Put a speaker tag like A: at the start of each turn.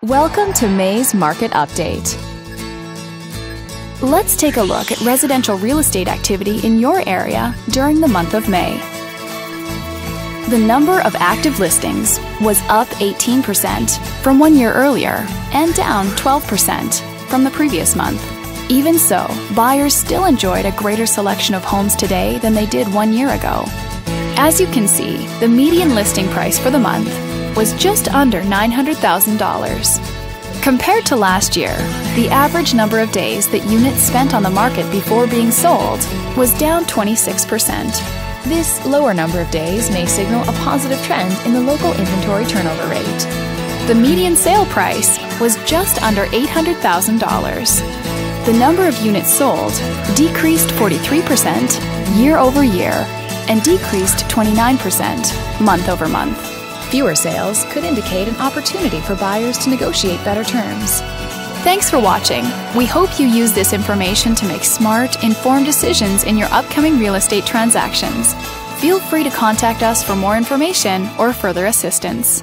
A: Welcome to May's Market Update. Let's take a look at residential real estate activity in your area during the month of May. The number of active listings was up 18% from 1 year earlier and down 12% from the previous month. Even so, buyers still enjoyed a greater selection of homes today than they did 1 year ago. As you can see, the median listing price for the month was just under $900,000. Compared to last year, the average number of days that units spent on the market before being sold was down 26%. This lower number of days may signal a positive trend in the local inventory turnover rate. The median sale price was just under $800,000. The number of units sold decreased 43% year over year and decreased 29% month over month. Fewer sales could indicate an opportunity for buyers to negotiate better terms. Thanks for watching. We hope you use this information to make smart, informed decisions in your upcoming real estate transactions. Feel free to contact us for more information or further assistance.